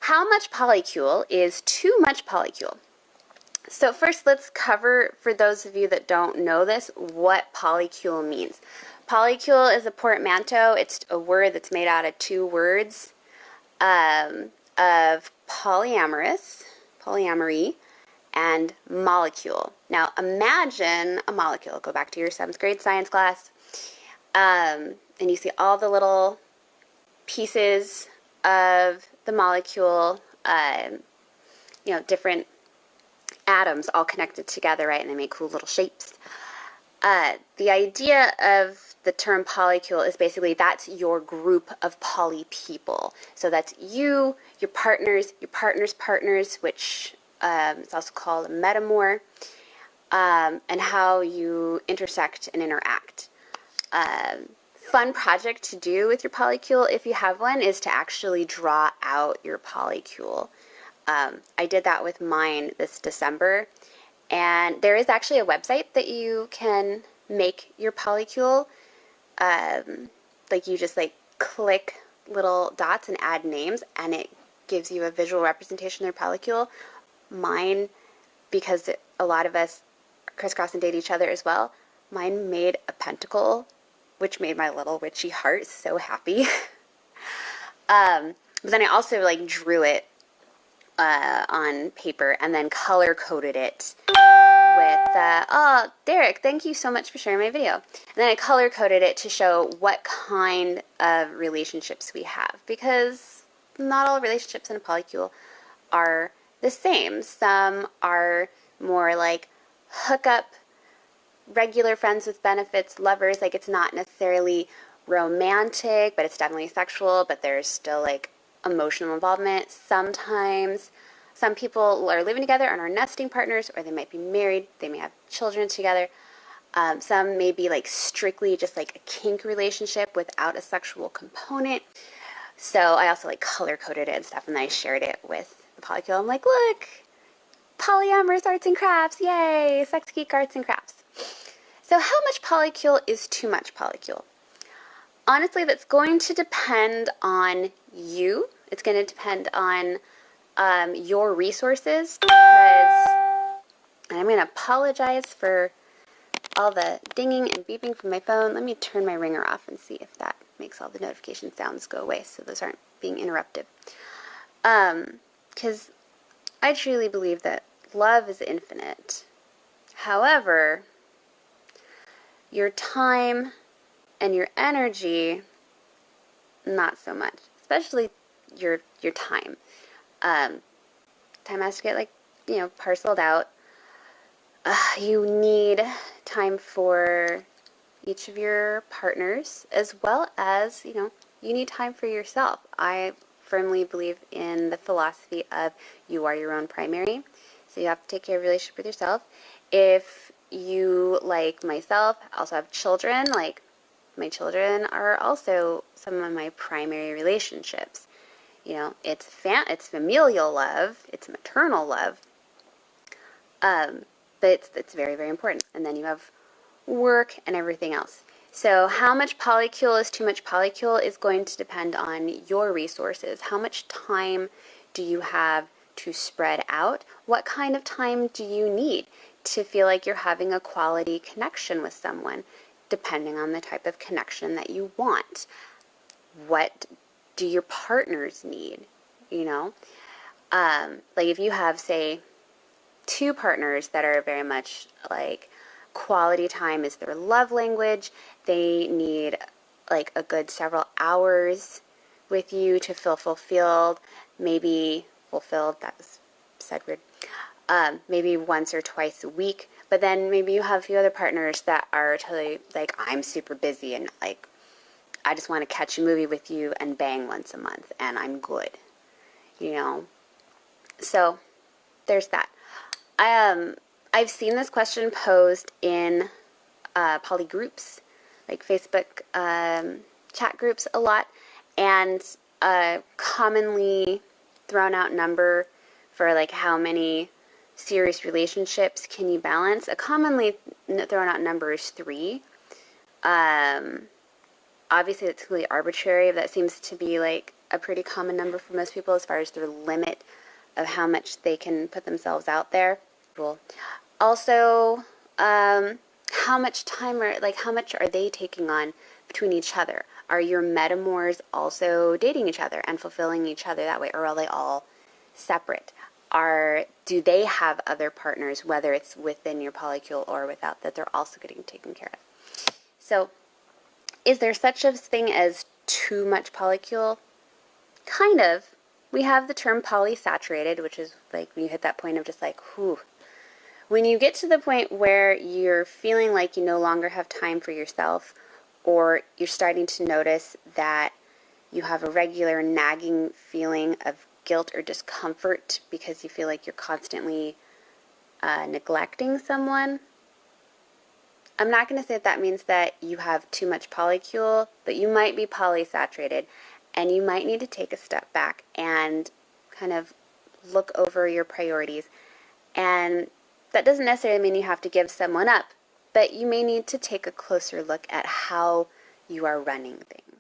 How much polycule is too much polycule? So first, let's cover, for those of you that don't know this, what polycule means. Polycule is a portmanteau. It's a word that's made out of two words of polyamory, and molecule. Now imagine a molecule. Go back to your 7th grade science class, and you see all the little pieces of the molecule, different atoms all connected together, right? And they make cool little shapes. The idea of the term polycule is basically that's your group of poly people. So that's you, your partners, partners, which it's also called a metamor, and how you intersect and interact. Fun project to do with your polycule, if you have one, is to actually draw out your polycule. I did that with mine this December, and there is actually a website that you can make your polycule. You just click little dots and add names, and it gives you a visual representation of their polycule. Mine, because a lot of us crisscross and date each other as well, mine made a pentacle, which made my little witchy heart so happy. But then I also drew it on paper and then color coded it with, Derek, thank you so much for sharing my video. And then I color coded it to show what kind of relationships we have, because not all relationships in a polycule are the same. Some are more like hookup, regular friends with benefits, lovers. It's not necessarily romantic, but it's definitely sexual, but there's still emotional involvement. Sometimes some people are living together and are nesting partners, or they might be married, they may have children together. Some may be strictly just a kink relationship without a sexual component. So I also color coded it and stuff, and then I shared it with the polycule. I'm like, look, polyamorous arts and crafts, yay, sex geek arts and crafts. So how much polycule is too much polycule? Honestly, that's going to depend on you. It's going to depend on your resources, because, and I'm going to apologize for all the dinging and beeping from my phone. Let me turn my ringer off and see if that makes all the notification sounds go away, so those aren't being interrupted. Because I truly believe that love is infinite. However, your time and your energy, not so much. Especially your time. Time has to get parceled out. You need time for each of your partners, as well as, you need time for yourself. I firmly believe in the philosophy of you are your own primary, so you have to take care of your relationship with yourself. If you, like myself, also have children, my children are also some of my primary relationships. It's familial love, it's maternal love, but it's very, very important. And then you have work and everything else. So how much polycule is too much polycule is going to depend on your resources. How much time do you have to spread out? What kind of time do you need to feel like you're having a quality connection with someone, depending on the type of connection that you want? What do your partners need? If you have, say, 2 partners that are very much quality time is their love language, they need a good several hours with you to feel fulfilled, maybe fulfilled, that was said weird, maybe once or twice a week. But then maybe you have a few other partners that are totally I'm super busy and I just want to catch a movie with you and bang once a month and I'm good, So there's that. I've seen this question posed in poly groups, Facebook chat groups a lot, and a commonly thrown out number for how many serious relationships can you balance. A commonly thrown out number is 3. Obviously it's completely arbitrary, but that seems to be a pretty common number for most people as far as their limit of how much they can put themselves out there. Also, how much time how much are they taking on between each other? Are your metamors also dating each other and fulfilling each other that way, or are they all separate? Do they have other partners, whether it's within your polycule or without, that they're also getting taken care of? So, is there such a thing as too much polycule? Kind of. We have the term polysaturated, which is like when you hit that point of just like, whew. When you get to the point where you're feeling like you no longer have time for yourself, or you're starting to notice that you have a regular nagging feeling of guilt or discomfort because you feel like you're constantly neglecting someone. I'm not going to say that means that you have too much polycule, but you might be polysaturated, and you might need to take a step back and kind of look over your priorities. And that doesn't necessarily mean you have to give someone up, but you may need to take a closer look at how you are running things.